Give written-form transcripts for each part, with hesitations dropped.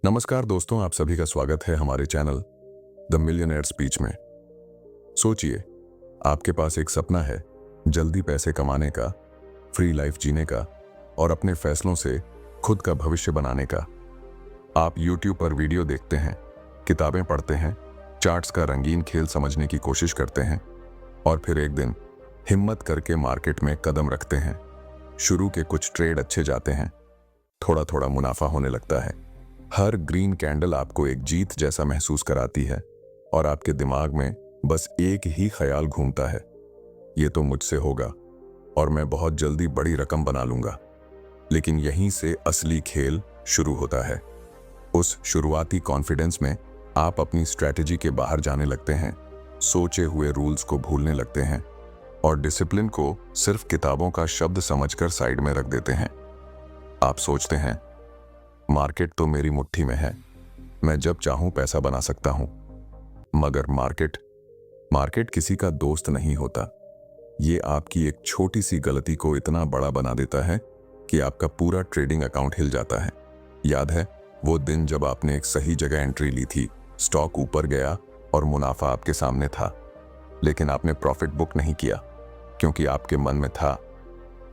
नमस्कार दोस्तों, आप सभी का स्वागत है हमारे चैनल द मिलियनेयर स्पीच में। सोचिए, आपके पास एक सपना है, जल्दी पैसे कमाने का, फ्री लाइफ जीने का और अपने फैसलों से खुद का भविष्य बनाने का। आप YouTube पर वीडियो देखते हैं, किताबें पढ़ते हैं, चार्ट्स का रंगीन खेल समझने की कोशिश करते हैं और फिर एक दिन हिम्मत करके मार्केट में कदम रखते हैं। शुरू के कुछ ट्रेड अच्छे जाते हैं, थोड़ा थोड़ा मुनाफा होने लगता है। हर ग्रीन कैंडल आपको एक जीत जैसा महसूस कराती है और आपके दिमाग में बस एक ही ख्याल घूमता है, ये तो मुझसे होगा और मैं बहुत जल्दी बड़ी रकम बना लूंगा। लेकिन यहीं से असली खेल शुरू होता है। उस शुरुआती कॉन्फिडेंस में आप अपनी स्ट्रैटेजी के बाहर जाने लगते हैं, सोचे हुए रूल्स को भूलने लगते हैं और डिसिप्लिन को सिर्फ किताबों का शब्द समझकर साइड में रख देते हैं। आप सोचते हैं, मार्केट तो मेरी मुट्ठी में है, मैं जब चाहूं पैसा बना सकता हूं। मगर मार्केट किसी का दोस्त नहीं होता। ये आपकी एक छोटी सी गलती को इतना बड़ा बना देता है कि आपका पूरा ट्रेडिंग अकाउंट हिल जाता है। याद है वो दिन जब आपने एक सही जगह एंट्री ली थी, स्टॉक ऊपर गया और मुनाफा आपके सामने था, लेकिन आपने प्रॉफिट बुक नहीं किया क्योंकि आपके मन में था,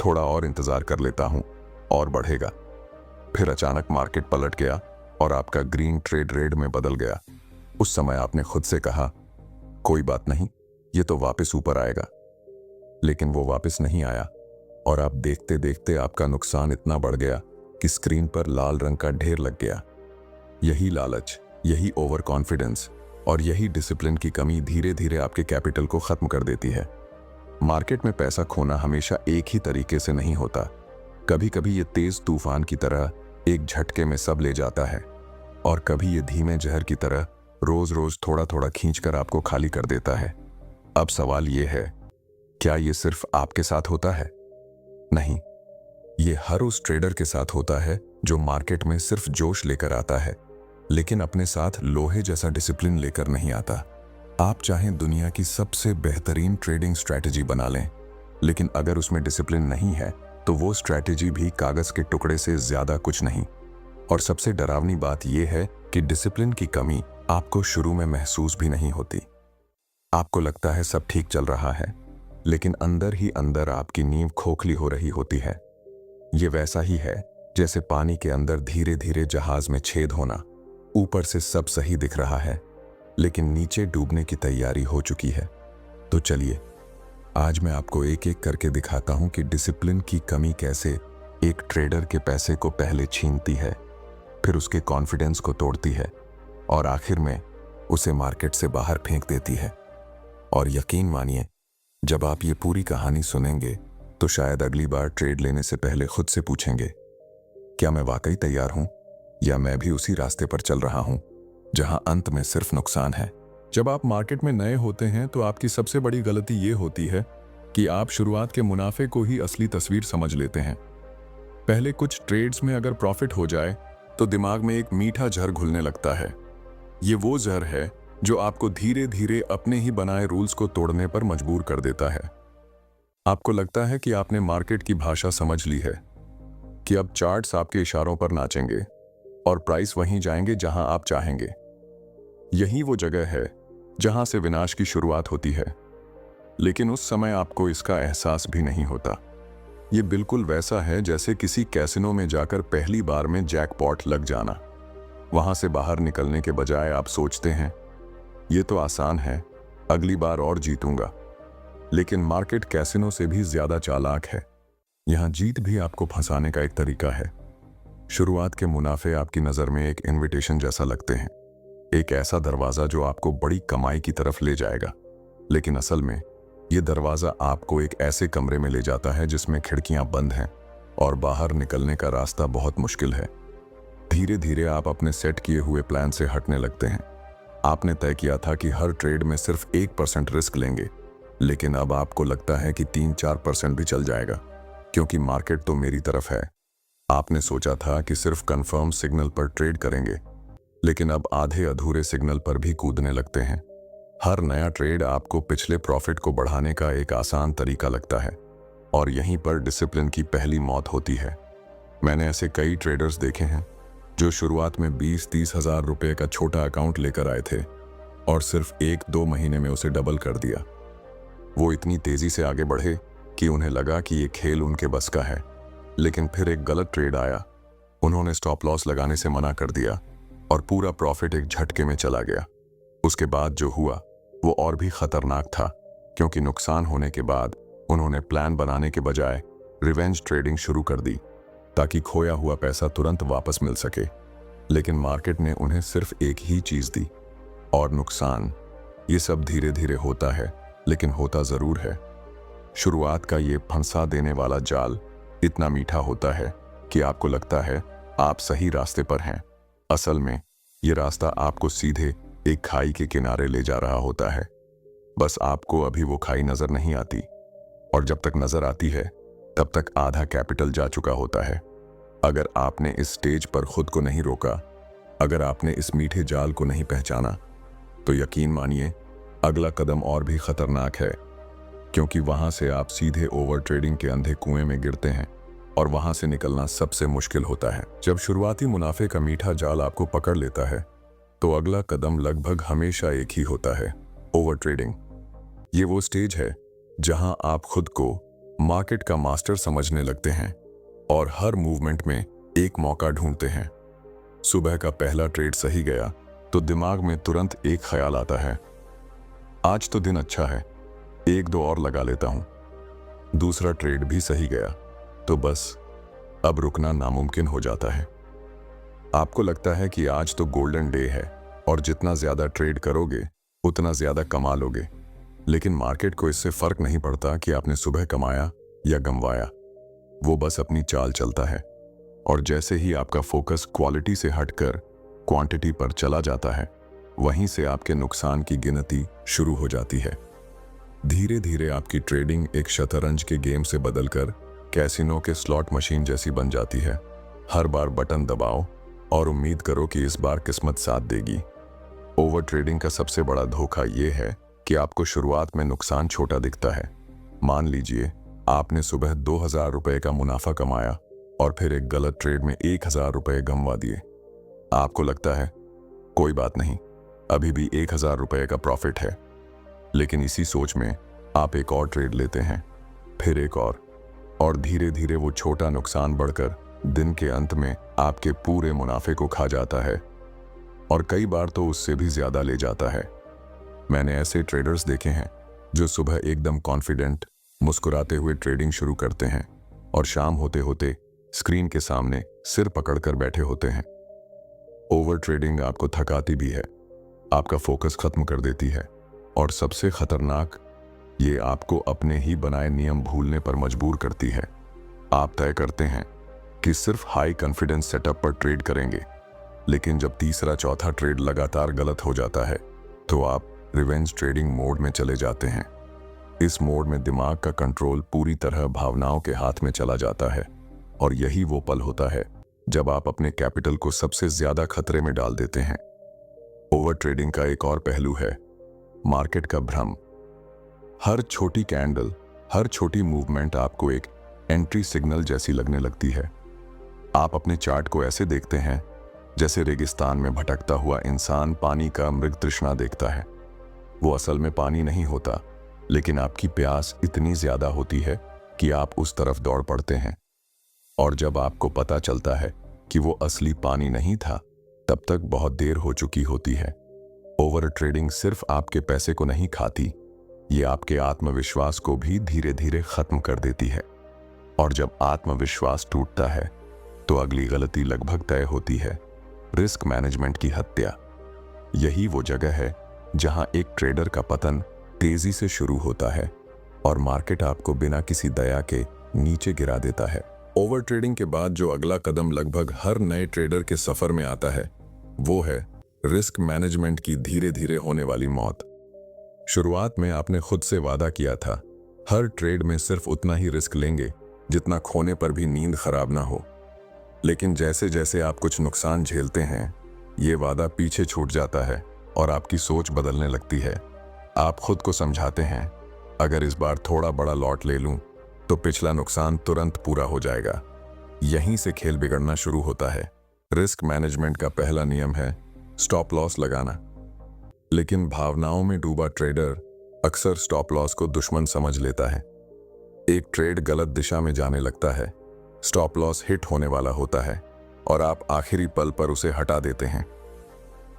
थोड़ा और इंतजार कर लेता हूं और बढ़ेगा। फिर अचानक मार्केट पलट गया और आपका ग्रीन ट्रेड रेड में बदल गया। उस समय आपने खुद से कहा, कोई बात नहीं, ये तो वापस ऊपर आएगा। लेकिन वो वापस नहीं आया और आप देखते देखते आपका नुकसान इतना बढ़ गया कि स्क्रीन पर लाल रंग का ढेर लग गया। यही लालच, यही ओवर कॉन्फिडेंस और यही डिसिप्लिन की कमी धीरे धीरे आपके कैपिटल को खत्म कर देती है। मार्केट में पैसा खोना हमेशा एक ही तरीके से नहीं होता। कभी कभी ये तेज तूफान की तरह एक झटके में सब ले जाता है और कभी ये धीमे जहर की तरह रोज रोज थोड़ा थोड़ा खींचकर आपको खाली कर देता है। अब सवाल ये है, क्या ये सिर्फ आपके साथ होता है? नहीं, ये हर उस ट्रेडर के साथ होता है जो मार्केट में सिर्फ जोश लेकर आता है, लेकिन अपने साथ लोहे जैसा डिसिप्लिन लेकर नहीं आता। आप चाहें दुनिया की सबसे बेहतरीन ट्रेडिंग स्ट्रैटेजी बना लें, लेकिन अगर उसमें डिसिप्लिन नहीं है तो वो स्ट्रैटेजी भी कागज के टुकड़े से ज्यादा कुछ नहीं। और सबसे डरावनी बात यह है कि डिसिप्लिन की कमी आपको शुरू में महसूस भी नहीं होती। आपको लगता है सब ठीक चल रहा है, लेकिन अंदर ही अंदर आपकी नींव खोखली हो रही होती है। ये वैसा ही है जैसे पानी के अंदर धीरे धीरे जहाज में छेद होना। ऊपर से सब सही दिख रहा है, लेकिन नीचे डूबने की तैयारी हो चुकी है। तो चलिए, आज मैं आपको एक एक करके दिखाता हूं कि डिसिप्लिन की कमी कैसे एक ट्रेडर के पैसे को पहले छीनती है, फिर उसके कॉन्फिडेंस को तोड़ती है और आखिर में उसे मार्केट से बाहर फेंक देती है। और यकीन मानिए, जब आप ये पूरी कहानी सुनेंगे तो शायद अगली बार ट्रेड लेने से पहले खुद से पूछेंगे, क्या मैं वाकई तैयार हूं या मैं भी उसी रास्ते पर चल रहा हूं जहां अंत में सिर्फ नुकसान है। जब आप मार्केट में नए होते हैं तो आपकी सबसे बड़ी गलती ये होती है कि आप शुरुआत के मुनाफे को ही असली तस्वीर समझ लेते हैं। पहले कुछ ट्रेड्स में अगर प्रॉफिट हो जाए तो दिमाग में एक मीठा जहर घुलने लगता है। ये वो जहर है जो आपको धीरे धीरे अपने ही बनाए रूल्स को तोड़ने पर मजबूर कर देता है। आपको लगता है कि आपने मार्केट की भाषा समझ ली है, कि अब चार्ट्स आपके इशारों पर नाचेंगे और प्राइस वहीं जाएंगे जहां आप चाहेंगे। यही वो जगह है जहां से विनाश की शुरुआत होती है। लेकिन उस समय आपको इसका एहसास भी नहीं होता। ये बिल्कुल वैसा है जैसे किसी कैसिनो में जाकर पहली बार में जैकपॉट लग जाना। वहां से बाहर निकलने के बजाय आप सोचते हैं, ये तो आसान है, अगली बार और जीतूंगा। लेकिन मार्केट कैसिनो से भी ज्यादा चालाक है। यहां जीत भी आपको फंसाने का एक तरीका है। शुरुआत के मुनाफे आपकी नजर में एक इन्विटेशन जैसा लगते हैं, एक ऐसा दरवाजा जो आपको बड़ी कमाई की तरफ ले जाएगा। लेकिन असल में ये दरवाजा आपको एक ऐसे कमरे में ले जाता है जिसमें खिड़कियां बंद हैं और बाहर निकलने का रास्ता बहुत मुश्किल है। धीरे धीरे आप अपने सेट किए हुए प्लान से हटने लगते हैं। आपने तय किया था कि हर ट्रेड में सिर्फ 1% रिस्क लेंगे, लेकिन अब आपको लगता है कि 3-4% भी चल जाएगा, क्योंकि मार्केट तो मेरी तरफ है। आपने सोचा था कि सिर्फ कंफर्म सिग्नल पर ट्रेड करेंगे, लेकिन अब आधे अधूरे सिग्नल पर भी कूदने लगते हैं। हर नया ट्रेड आपको पिछले प्रॉफिट को बढ़ाने का एक आसान तरीका लगता है और यहीं पर डिसिप्लिन की पहली मौत होती है। मैंने ऐसे कई ट्रेडर्स देखे हैं जो शुरुआत में 20-30 हजार रुपए का छोटा अकाउंट लेकर आए थे और सिर्फ 1-2 महीने में उसे डबल कर दिया। वो इतनी तेजी से आगे बढ़े कि उन्हें लगा कि ये खेल उनके बस का है। लेकिन फिर एक गलत ट्रेड आया। उन्होंने स्टॉप लॉस लगाने से मना कर दिया और पूरा प्रॉफिट एक झटके में चला गया। उसके बाद जो हुआ वो और भी खतरनाक था, क्योंकि नुकसान होने के बाद उन्होंने प्लान बनाने के बजाय रिवेंज ट्रेडिंग शुरू कर दी ताकि खोया हुआ पैसा तुरंत वापस मिल सके। लेकिन मार्केट ने उन्हें सिर्फ एक ही चीज दी, और नुकसान। ये सब धीरे धीरे होता है, लेकिन होता जरूर है। शुरुआत का ये फंसा देने वाला जाल इतना मीठा होता है कि आपको लगता है आप सही रास्ते पर हैं। असल में ये रास्ता आपको सीधे एक खाई के किनारे ले जा रहा होता है। बस आपको अभी वो खाई नजर नहीं आती, और जब तक नजर आती है तब तक आधा कैपिटल जा चुका होता है। अगर आपने इस स्टेज पर खुद को नहीं रोका, अगर आपने इस मीठे जाल को नहीं पहचाना, तो यकीन मानिए अगला कदम और भी खतरनाक है, क्योंकि वहां से आप सीधे ओवर ट्रेडिंग के अंधे कुएं में गिरते हैं और वहां से निकलना सबसे मुश्किल होता है। जब शुरुआती मुनाफे का मीठा जाल आपको पकड़ लेता है, तो अगला कदम लगभग हमेशा एक ही होता है, ओवर ट्रेडिंग। ये वो स्टेज है जहां आप खुद को मार्केट का मास्टर समझने लगते हैं और हर मूवमेंट में एक मौका ढूंढते हैं। सुबह का पहला ट्रेड सही गया तो दिमाग में तुरंत एक ख्याल आता है, आज तो दिन अच्छा है, 1-2 और लगा लेता हूं। दूसरा ट्रेड भी सही गया तो बस अब रुकना नामुमकिन हो जाता है। आपको लगता है कि आज तो गोल्डन डे है और जितना ज्यादा ट्रेड करोगे उतना ज्यादा कमा लोगे। लेकिन मार्केट को इससे फर्क नहीं पड़ता कि आपने सुबह कमाया या गंवाया। वो बस अपनी चाल चलता है, और जैसे ही आपका फोकस क्वालिटी से हटकर क्वांटिटी पर चला जाता है, वहीं से आपके नुकसान की गिनती शुरू हो जाती है। धीरे धीरे आपकी ट्रेडिंग एक शतरंज के गेम से बदलकर कैसीनो के स्लॉट मशीन जैसी बन जाती है। हर बार बटन दबाओ और उम्मीद करो कि इस बार किस्मत साथ देगी। ओवर ट्रेडिंग का सबसे बड़ा धोखा यह है कि आपको शुरुआत में नुकसान छोटा दिखता है। मान लीजिए आपने सुबह 2000 रुपए का मुनाफा कमाया और फिर एक गलत ट्रेड में 1000 रुपए गंवा दिए। आपको लगता है कोई बात नहीं, अभी भी 1000 रुपए का प्रॉफिट है। लेकिन इसी सोच में आप एक और ट्रेड लेते हैं, फिर एक और धीरे धीरे वो छोटा नुकसान बढ़कर दिन के अंत में आपके पूरे मुनाफे को खा जाता है, और कई बार तो उससे भी ज्यादा ले जाता है। मैंने ऐसे ट्रेडर्स देखे हैं जो सुबह एकदम कॉन्फिडेंट मुस्कुराते हुए ट्रेडिंग शुरू करते हैं और शाम होते होते स्क्रीन के सामने सिर पकड़कर बैठे होते हैं। ओवर ट्रेडिंग आपको थकाती भी है, आपका फोकस खत्म कर देती है, और सबसे खतरनाक, ये आपको अपने ही बनाए नियम भूलने पर मजबूर करती है। आप तय करते हैं कि सिर्फ हाई कॉन्फिडेंस सेटअप पर ट्रेड करेंगे, लेकिन जब तीसरा चौथा ट्रेड लगातार गलत हो जाता है तो आप रिवेंज ट्रेडिंग मोड में चले जाते हैं। इस मोड में दिमाग का कंट्रोल पूरी तरह भावनाओं के हाथ में चला जाता है, और यही वो पल होता है जब आप अपने कैपिटल को सबसे ज्यादा खतरे में डाल देते हैं। ओवर ट्रेडिंग का एक और पहलू है मार्केट का भ्रम। हर छोटी कैंडल, हर छोटी मूवमेंट आपको एक एंट्री सिग्नल जैसी लगने लगती है। आप अपने चार्ट को ऐसे देखते हैं जैसे रेगिस्तान में भटकता हुआ इंसान पानी का मृग तृष्णा देखता है। वो असल में पानी नहीं होता, लेकिन आपकी प्यास इतनी ज्यादा होती है कि आप उस तरफ दौड़ पड़ते हैं। और जब आपको पता चलता है कि वो असली पानी नहीं था, तब तक बहुत देर हो चुकी होती है। ओवर ट्रेडिंग सिर्फ आपके पैसे को नहीं खाती, ये आपके आत्मविश्वास को भी धीरे धीरे खत्म कर देती है। और जब आत्मविश्वास टूटता है तो अगली गलती लगभग तय होती है, रिस्क मैनेजमेंट की हत्या। यही वो जगह है जहां एक ट्रेडर का पतन तेजी से शुरू होता है और मार्केट आपको बिना किसी दया के नीचे गिरा देता है। ओवर ट्रेडिंग के बाद जो अगला कदम लगभग हर नए ट्रेडर के सफर में आता है, वो है रिस्क मैनेजमेंट की धीरे धीरे होने वाली मौत। शुरुआत में आपने खुद से वादा किया था, हर ट्रेड में सिर्फ उतना ही रिस्क लेंगे जितना खोने पर भी नींद खराब ना हो। लेकिन जैसे जैसे आप कुछ नुकसान झेलते हैं, ये वादा पीछे छूट जाता है और आपकी सोच बदलने लगती है। आप खुद को समझाते हैं, अगर इस बार थोड़ा बड़ा लॉट ले लूं तो पिछला नुकसान तुरंत पूरा हो जाएगा। यहीं से खेल बिगड़ना शुरू होता है। रिस्क मैनेजमेंट का पहला नियम है स्टॉप लॉस लगाना। लेकिन भावनाओं में डूबा ट्रेडर अक्सर स्टॉप लॉस को दुश्मन समझ लेता है। एक ट्रेड गलत दिशा में जाने लगता है, स्टॉप लॉस हिट होने वाला होता है और आप आखिरी पल पर उसे हटा देते हैं।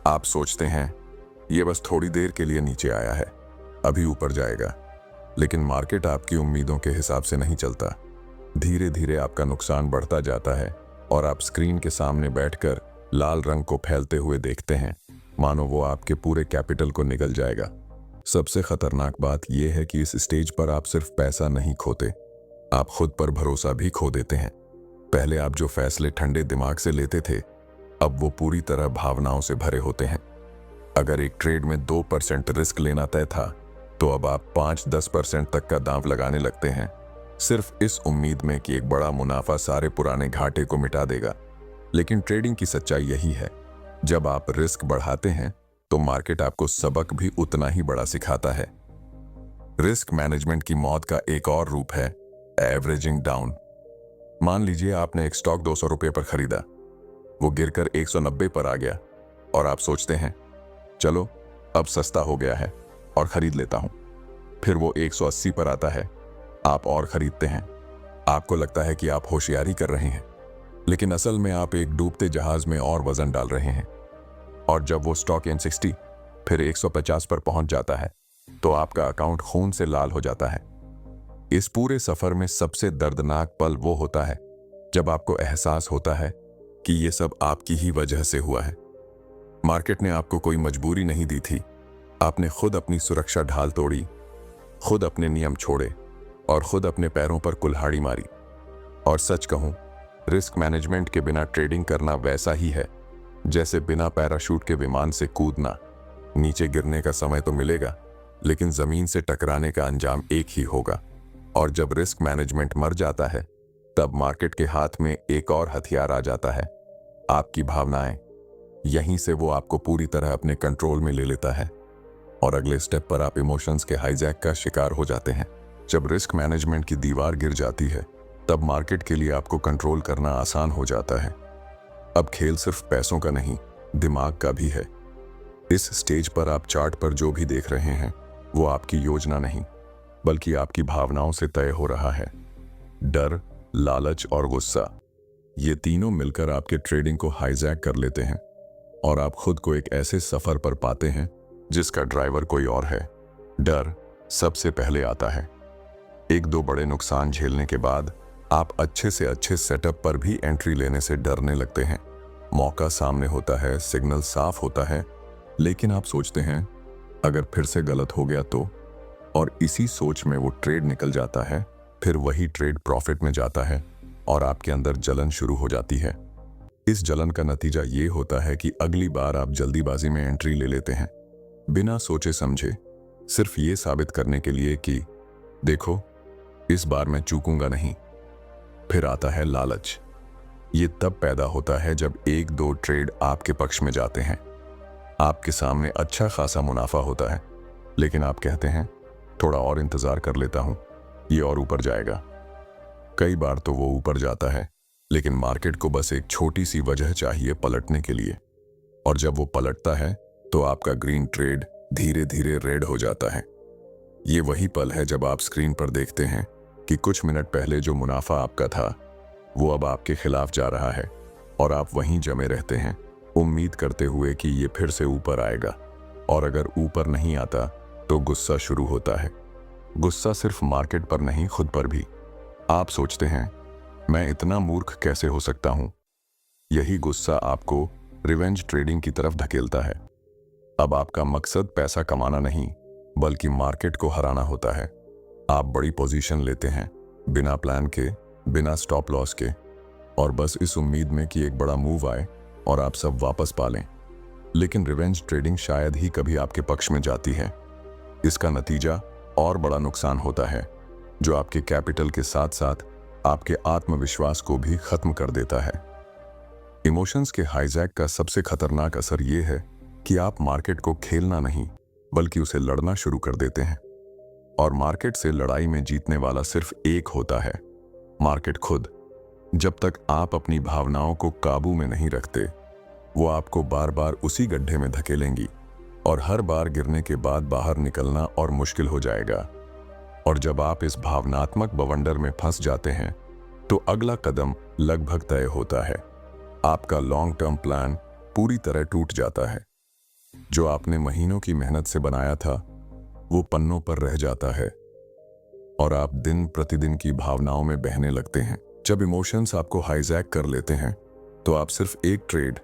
आप सोचते हैं ये बस थोड़ी देर के लिए नीचे आया है, अभी ऊपर जाएगा। लेकिन मार्केट आपकी उम्मीदों के हिसाब से नहीं चलता। धीरे धीरे आपका नुकसान बढ़ता जाता है और आप स्क्रीन के सामने बैठकर लाल रंग को फैलते हुए देखते हैं, मानो वो आपके पूरे कैपिटल को निगल जाएगा। सबसे खतरनाक बात यह है कि इस स्टेज पर आप सिर्फ पैसा नहीं खोते, आप खुद पर भरोसा भी खो देते हैं। पहले आप जो फैसले ठंडे दिमाग से लेते थे, अब वो पूरी तरह भावनाओं से भरे होते हैं। अगर एक ट्रेड में 2% रिस्क लेना तय था, तो अब आप 5-10% तक का दांव लगाने लगते हैं, सिर्फ इस उम्मीद में कि एक बड़ा मुनाफा सारे पुराने घाटे को मिटा देगा। लेकिन ट्रेडिंग की सच्चाई यही है, जब आप रिस्क बढ़ाते हैं तो मार्केट आपको सबक भी उतना ही बड़ा सिखाता है। रिस्क मैनेजमेंट की मौत का एक और रूप है एवरेजिंग डाउन। मान लीजिए आपने एक स्टॉक 200 रुपये पर खरीदा, वो गिरकर 190 पर आ गया और आप सोचते हैं चलो अब सस्ता हो गया है और खरीद लेता हूं। फिर वो 180 पर आता है, आप और खरीदते हैं। आपको लगता है कि आप होशियारी कर रहे हैं, लेकिन असल में आप एक डूबते जहाज में और वजन डाल रहे हैं। और जब वो स्टॉक N60 फिर 150 पर पहुंच जाता है, तो आपका अकाउंट खून से लाल हो जाता है। इस पूरे सफर में सबसे दर्दनाक पल वो होता है जब आपको एहसास होता है कि ये सब आपकी ही वजह से हुआ है। मार्केट ने आपको कोई मजबूरी नहीं दी थी, आपने खुद अपनी सुरक्षा ढाल तोड़ी, खुद अपने नियम छोड़े और खुद अपने पैरों पर कुल्हाड़ी मारी। और सच कहूं, रिस्क मैनेजमेंट के बिना ट्रेडिंग करना वैसा ही है जैसे बिना पैराशूट के विमान से कूदना। नीचे गिरने का समय तो मिलेगा, लेकिन जमीन से टकराने का अंजाम एक ही होगा। और जब रिस्क मैनेजमेंट मर जाता है, तब मार्केट के हाथ में एक और हथियार आ जाता है, आपकी भावनाएं। यहीं से वो आपको पूरी तरह अपने कंट्रोल में ले लेता है और अगले स्टेप पर आप इमोशंस के हाईजैक का शिकार हो जाते हैं। जब रिस्क मैनेजमेंट की दीवार गिर जाती है, तब मार्केट के लिए आपको कंट्रोल करना आसान हो जाता है। अब खेल सिर्फ पैसों का नहीं, दिमाग का भी है। इस स्टेज पर आप चार्ट पर जो भी देख रहे हैं, वो आपकी योजना नहीं, बल्कि आपकी भावनाओं से तय हो रहा है। डर, लालच और गुस्सा, ये तीनों मिलकर आपके ट्रेडिंग को हाईजैक कर लेते हैं और आप खुद को एक ऐसे सफर पर पाते हैं जिसका ड्राइवर कोई और है। डर सबसे पहले आता है। 1-2 बड़े नुकसान झेलने के बाद आप अच्छे से अच्छे सेटअप पर भी एंट्री लेने से डरने लगते हैं। मौका सामने होता है, सिग्नल साफ होता है, लेकिन आप सोचते हैं अगर फिर से गलत हो गया तो, और इसी सोच में वो ट्रेड निकल जाता है। फिर वही ट्रेड प्रॉफिट में जाता है और आपके अंदर जलन शुरू हो जाती है। इस जलन का नतीजा ये होता है कि अगली बार आप जल्दीबाजी में एंट्री ले लेते हैं, बिना सोचे समझे, सिर्फ ये साबित करने के लिए कि देखो इस बार मैं चूकूंगा नहीं। फिर आता है लालच। ये तब पैदा होता है जब 1-2 ट्रेड आपके पक्ष में जाते हैं, आपके सामने अच्छा खासा मुनाफा होता है, लेकिन आप कहते हैं थोड़ा और इंतजार कर लेता हूं, ये और ऊपर जाएगा। कई बार तो वो ऊपर जाता है, लेकिन मार्केट को बस एक छोटी सी वजह चाहिए पलटने के लिए, और जब वो पलटता है तो आपका ग्रीन ट्रेड धीरे धीरे रेड हो जाता है। ये वही पल है जब आप स्क्रीन पर देखते हैं कि कुछ मिनट पहले जो मुनाफा आपका था, वो अब आपके खिलाफ जा रहा है और आप वहीं जमे रहते हैं, उम्मीद करते हुए कि ये फिर से ऊपर आएगा। और अगर ऊपर नहीं आता तो गुस्सा शुरू होता है। गुस्सा सिर्फ मार्केट पर नहीं, खुद पर भी। आप सोचते हैं मैं इतना मूर्ख कैसे हो सकता हूं। यही गुस्सा आपको रिवेंज ट्रेडिंग की तरफ धकेलता है। अब आपका मकसद पैसा कमाना नहीं, बल्कि मार्केट को हराना होता है। आप बड़ी पोजीशन लेते हैं, बिना प्लान के, बिना स्टॉप लॉस के, और बस इस उम्मीद में कि एक बड़ा मूव आए और आप सब वापस पा लें। लेकिन रिवेंज ट्रेडिंग शायद ही कभी आपके पक्ष में जाती है। इसका नतीजा और बड़ा नुकसान होता है, जो आपके कैपिटल के साथ साथ आपके आत्मविश्वास को भी खत्म कर देता है। इमोशंस के हाईजैक का सबसे खतरनाक असर यह है कि आप मार्केट को खेलना नहीं, बल्कि उसे लड़ना शुरू कर देते हैं। और मार्केट से लड़ाई में जीतने वाला सिर्फ एक होता है, मार्केट खुद। जब तक आप अपनी भावनाओं को काबू में नहीं रखते, वो आपको बार बार उसी गड्ढे में धकेलेंगी और हर बार गिरने के बाद बाहर निकलना और मुश्किल हो जाएगा। और जब आप इस भावनात्मक बवंडर में फंस जाते हैं, तो अगला कदम लगभग तय होता है। आपका लॉन्ग टर्म प्लान पूरी तरह टूट जाता है। जो आपने महीनों की मेहनत से बनाया था, वो पन्नों पर रह जाता है और आप दिन प्रतिदिन की भावनाओं में बहने लगते हैं। जब इमोशंस आपको हाईजैक कर लेते हैं, तो आप सिर्फ एक ट्रेड,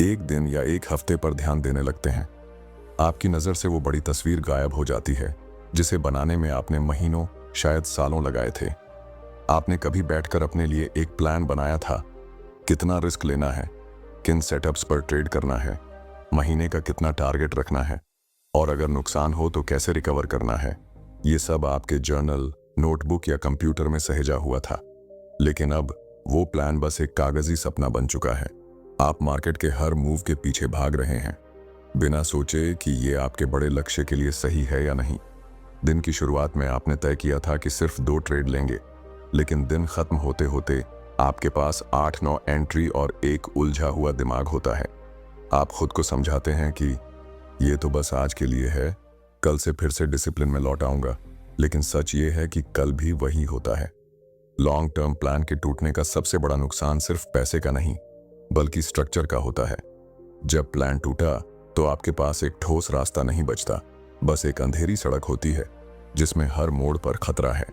एक दिन या एक हफ्ते पर ध्यान देने लगते हैं। आपकी नज़र से वो बड़ी तस्वीर गायब हो जाती है जिसे बनाने में आपने महीनों, शायद सालों लगाए थे। आपने कभी बैठकर अपने लिए एक प्लान बनाया था, कितना रिस्क लेना है, किन सेटअप्स पर ट्रेड करना है, महीने का कितना टारगेट रखना है और अगर नुकसान हो तो कैसे रिकवर करना है। ये सब आपके जर्नल, नोटबुक या कंप्यूटर में सहेजा हुआ था। लेकिन अब वो प्लान बस एक कागजी सपना बन चुका है। आप मार्केट के हर मूव के पीछे भाग रहे हैं, बिना सोचे कि ये आपके बड़े लक्ष्य के लिए सही है या नहीं। दिन की शुरुआत में आपने तय किया था कि सिर्फ 2 ट्रेड लेंगे, लेकिन दिन खत्म होते होते आपके पास 8-9 एंट्री और एक उलझा हुआ दिमाग होता है। आप खुद को समझाते हैं कि ये तो बस आज के लिए है, कल से फिर से डिसिप्लिन में लौट आऊंगा। लेकिन सच ये है कि कल भी वही होता है। लॉन्ग टर्म प्लान के टूटने का सबसे बड़ा नुकसान सिर्फ पैसे का नहीं, बल्कि स्ट्रक्चर का होता है। जब प्लान टूटा, तो आपके पास एक ठोस रास्ता नहीं बचता, बस एक अंधेरी सड़क होती है जिसमें हर मोड़ पर खतरा है।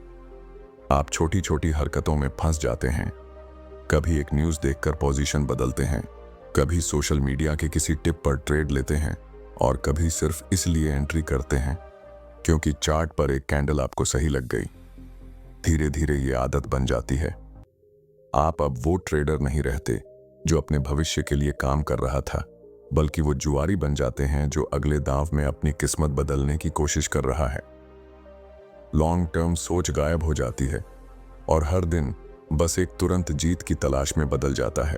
आप छोटी छोटी हरकतों में फंस जाते हैं। कभी एक न्यूज़ देखकर पोजीशन बदलते हैं, कभी सोशल मीडिया के किसी टिप पर ट्रेड लेते हैं और कभी सिर्फ इसलिए एंट्री करते हैं क्योंकि चार्ट पर एक कैंडल आपको सही लग गई। धीरे धीरे ये आदत बन जाती है। आप अब वो ट्रेडर नहीं रहते जो अपने भविष्य के लिए काम कर रहा था, बल्कि वो जुआरी बन जाते हैं जो अगले दांव में अपनी किस्मत बदलने की कोशिश कर रहा है। लॉन्ग टर्म सोच गायब हो जाती है और हर दिन बस एक तुरंत जीत की तलाश में बदल जाता है।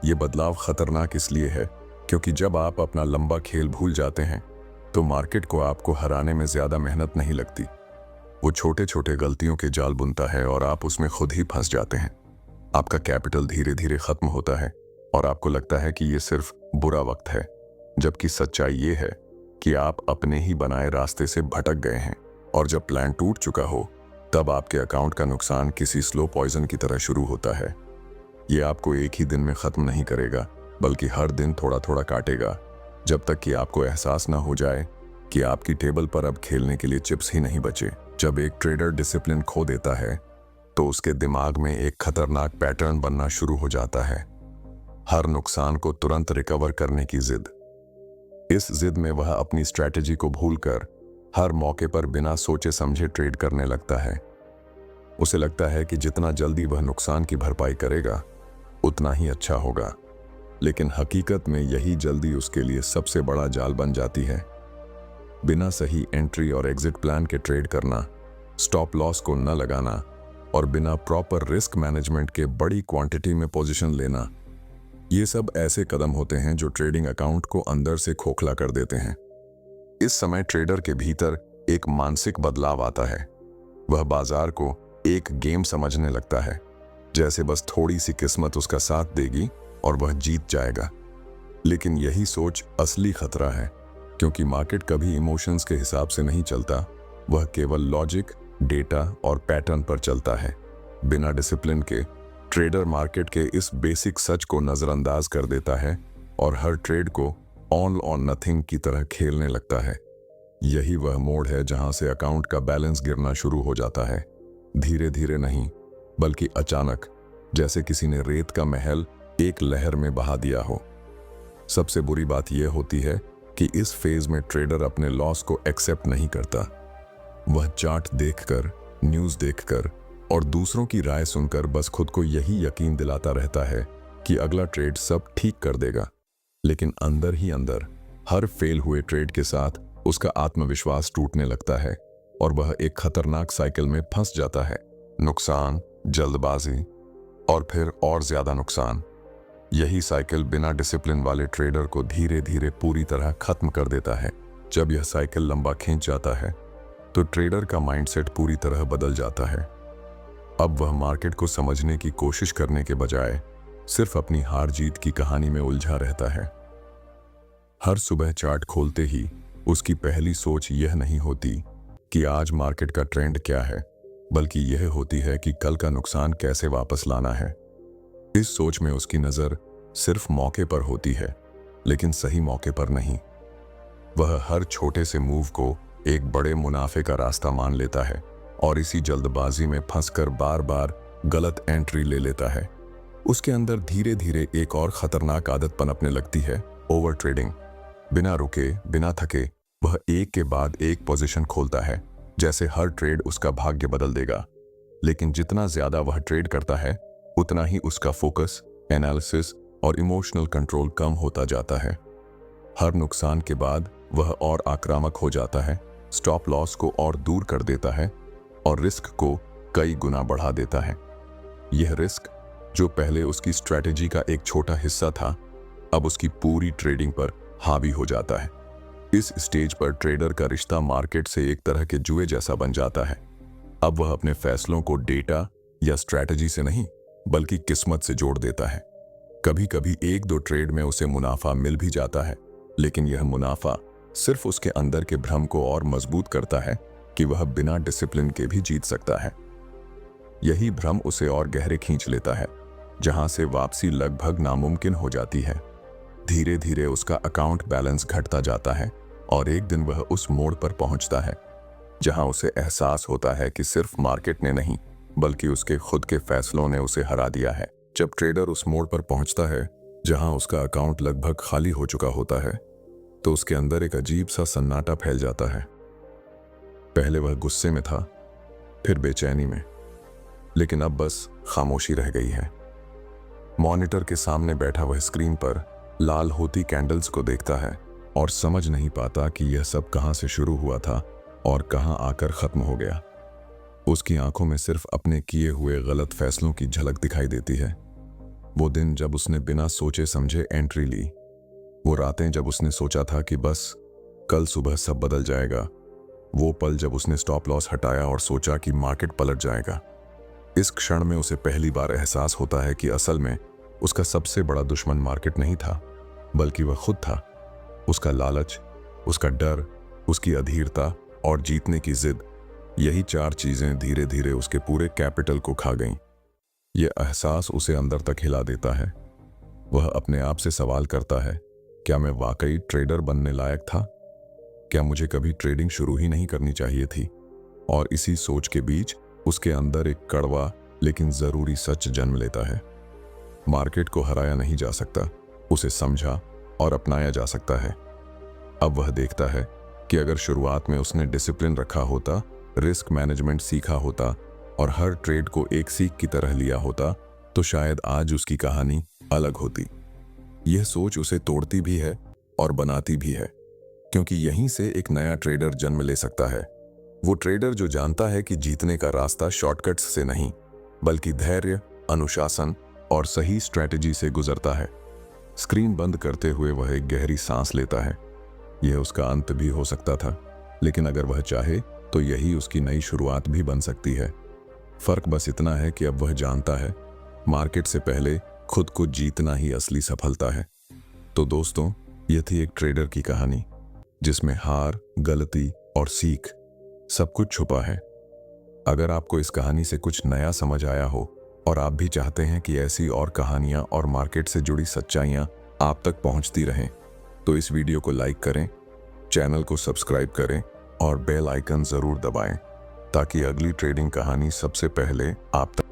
ये बदलाव खतरनाक इसलिए है क्योंकि जब आप अपना लंबा खेल भूल जाते हैं, तो मार्केट को आपको हराने में ज्यादा मेहनत नहीं लगती। वो छोटे छोटे गलतियों के जाल बुनता है और आप उसमें खुद ही फंस जाते हैं। आपका कैपिटल धीरे धीरे खत्म होता है और आपको लगता है कि ये सिर्फ बुरा वक्त है, जबकि सच्चाई ये है कि आप अपने ही बनाए रास्ते से भटक गए हैं। और जब प्लान टूट चुका हो, तब आपके अकाउंट का नुकसान किसी स्लो पॉइजन की तरह शुरू होता है। ये आपको एक ही दिन में खत्म नहीं करेगा, बल्कि हर दिन थोड़ा थोड़ा काटेगा, जब तक कि आपको एहसास ना हो जाए कि आपकी टेबल पर अब खेलने के लिए चिप्स ही नहीं बचे। जब एक ट्रेडर डिसिप्लिन खो देता है, तो उसके दिमाग में एक खतरनाक पैटर्न बनना शुरू हो जाता है। हर नुकसान को तुरंत रिकवर करने की जिद। इस जिद में वह अपनी स्ट्रैटेजी को भूलकर हर मौके पर बिना सोचे समझे ट्रेड करने लगता है। उसे लगता है कि जितना जल्दी वह नुकसान की भरपाई करेगा, उतना ही अच्छा होगा। लेकिन हकीकत में यही जल्दी उसके लिए सबसे बड़ा जाल बन जाती है। बिना सही एंट्री और एग्जिट प्लान के ट्रेड करना, स्टॉप लॉस को न लगाना और बिना प्रॉपर रिस्क मैनेजमेंट के बड़ी क्वांटिटी में पोजीशन लेना, ये सब ऐसे कदम होते हैं जो ट्रेडिंग अकाउंट को अंदर से खोखला कर देते हैं। इस समय ट्रेडर के भीतर एक मानसिक बदलाव आता है। वह बाजार को एक गेम समझने लगता है, जैसे बस थोड़ी सी किस्मत उसका साथ देगी और वह जीत जाएगा। लेकिन यही सोच असली खतरा है, क्योंकि मार्केट कभी इमोशंस के हिसाब से नहीं चलता, वह केवल लॉजिक, डेटा और पैटर्न पर चलता है। बिना डिसिप्लिन के ट्रेडर मार्केट के इस बेसिक सच को नजरअंदाज कर देता है और हर ट्रेड को ऑल और नथिंग की तरह खेलने लगता है। यही वह मोड़ है जहां से अकाउंट का बैलेंस गिरना शुरू हो जाता है। धीरे धीरे नहीं, बल्कि अचानक, जैसे किसी ने रेत का महल एक लहर में बहा दिया हो। सबसे बुरी बात यह होती है कि इस फेज में ट्रेडर अपने लॉस को एक्सेप्ट नहीं करता। वह चार्ट देखकर, न्यूज़ देखकर और दूसरों की राय सुनकर बस खुद को यही यकीन दिलाता रहता है कि अगला ट्रेड सब ठीक कर देगा। लेकिन अंदर ही अंदर हर फेल हुए ट्रेड के साथ उसका आत्मविश्वास टूटने लगता है और वह एक खतरनाक साइकिल में फंस जाता है। नुकसान, जल्दबाजी और फिर और ज्यादा नुकसान। यही साइकिल बिना डिसिप्लिन वाले ट्रेडर को धीरे धीरे पूरी तरह खत्म कर देता है। जब यह साइकिल लंबा खींच जाता है, तो ट्रेडर का माइंडसेट पूरी तरह बदल जाता है। अब वह मार्केट को समझने की कोशिश करने के बजाय सिर्फ अपनी हार जीत की कहानी में उलझा रहता है। हर सुबह चार्ट खोलते ही उसकी पहली सोच यह नहीं होती कि आज मार्केट का ट्रेंड क्या है, बल्कि यह होती है कि कल का नुकसान कैसे वापस लाना है। इस सोच में उसकी नज़र सिर्फ मौके पर होती है, लेकिन सही मौके पर नहीं। वह हर छोटे से मूव को एक बड़े मुनाफे का रास्ता मान लेता है और इसी जल्दबाजी में फंसकर बार बार गलत एंट्री ले लेता है। उसके अंदर धीरे धीरे एक और खतरनाक आदत पनपने लगती है, ओवर ट्रेडिंग। बिना रुके, बिना थके वह एक के बाद एक पोजीशन खोलता है, जैसे हर ट्रेड उसका भाग्य बदल देगा। लेकिन जितना ज्यादा वह ट्रेड करता है, उतना ही उसका फोकस, एनालिसिस और इमोशनल कंट्रोल कम होता जाता है। हर नुकसान के बाद वह और आक्रामक हो जाता है, स्टॉप लॉस को और दूर कर देता है और रिस्क को कई गुना बढ़ा देता है। यह रिस्क, जो पहले उसकी स्ट्रैटेजी का एक छोटा हिस्सा था, अब उसकी पूरी ट्रेडिंग पर हावी हो जाता है। इस स्टेज पर ट्रेडर का रिश्ता मार्केट से एक तरह के जुए जैसा बन जाता है। अब वह अपने फैसलों को डेटा या स्ट्रैटेजी से नहीं, बल्कि किस्मत से जोड़ देता है। कभी कभी एक दो ट्रेड में उसे मुनाफा मिल भी जाता है, लेकिन यह मुनाफा सिर्फ उसके अंदर के भ्रम को और मजबूत करता है कि वह बिना डिसिप्लिन के भी जीत सकता है। यही भ्रम उसे और गहरे खींच लेता है, जहां से वापसी लगभग नामुमकिन हो जाती है। धीरे धीरे उसका अकाउंट बैलेंस घटता जाता है और एक दिन वह उस मोड़ पर पहुंचता है जहां उसे एहसास होता है कि सिर्फ मार्केट ने नहीं, बल्कि उसके खुद के फैसलों ने उसे हरा दिया है। जब ट्रेडर उस मोड़ पर पहुंचता है जहां उसका अकाउंट लगभग खाली हो चुका होता है, तो उसके अंदर एक अजीब सा सन्नाटा फैल जाता है। पहले वह गुस्से में था, फिर बेचैनी में, लेकिन अब बस खामोशी रह गई है। मॉनिटर के सामने बैठा वह स्क्रीन पर लाल होती कैंडल्स को देखता है और समझ नहीं पाता कि यह सब कहां से शुरू हुआ था और कहां आकर खत्म हो गया। उसकी आंखों में सिर्फ अपने किए हुए गलत फैसलों की झलक दिखाई देती है। वो दिन जब उसने बिना सोचे समझे एंट्री ली, वो रातें जब उसने सोचा था कि बस कल सुबह सब बदल जाएगा, वो पल जब उसने स्टॉप लॉस हटाया और सोचा कि मार्केट पलट जाएगा। इस क्षण में उसे पहली बार एहसास होता है कि असल में उसका सबसे बड़ा दुश्मन मार्केट नहीं था, बल्कि वह खुद था। उसका लालच, उसका डर, उसकी अधीरता और जीतने की जिद, यही चार चीजें धीरे धीरे उसके पूरे कैपिटल को खा गईं। यह एहसास उसे अंदर तक हिला देता है। वह अपने आप से सवाल करता है, क्या मैं वाकई ट्रेडर बनने लायक था? क्या मुझे कभी ट्रेडिंग शुरू ही नहीं करनी चाहिए थी? और इसी सोच के बीच उसके अंदर एक कड़वा लेकिन जरूरी सच जन्म लेता है। मार्केट को हराया नहीं जा सकता, उसे समझा और अपनाया जा सकता है। अब वह देखता है कि अगर शुरुआत में उसने डिसिप्लिन रखा होता, रिस्क मैनेजमेंट सीखा होता और हर ट्रेड को एक सीख की तरह लिया होता, तो शायद आज उसकी कहानी अलग होती। यह सोच उसे तोड़ती भी है और बनाती भी है, क्योंकि यहीं से एक नया ट्रेडर जन्म ले सकता है। वो ट्रेडर जो जानता है कि जीतने का रास्ता शॉर्टकट्स से नहीं, बल्कि धैर्य, अनुशासन और सही स्ट्रैटेजी से गुजरता है। स्क्रीन बंद करते हुए वह एक गहरी सांस लेता है। यह उसका अंत भी हो सकता था, लेकिन अगर वह चाहे तो यही उसकी नई शुरुआत भी बन सकती है। फर्क बस इतना है कि अब वह जानता है, मार्केट से पहले खुद को जीतना ही असली सफलता है। तो दोस्तों, यह थी एक ट्रेडर की कहानी, जिसमें हार, गलती और सीख सब कुछ छुपा है। अगर आपको इस कहानी से कुछ नया समझ आया हो और आप भी चाहते हैं कि ऐसी और कहानियां और मार्केट से जुड़ी सच्चाइयां आप तक पहुंचती रहें, तो इस वीडियो को लाइक करें, चैनल को सब्सक्राइब करें और बेल आइकन जरूर दबाएं, ताकि अगली ट्रेडिंग कहानी सबसे पहले आप तक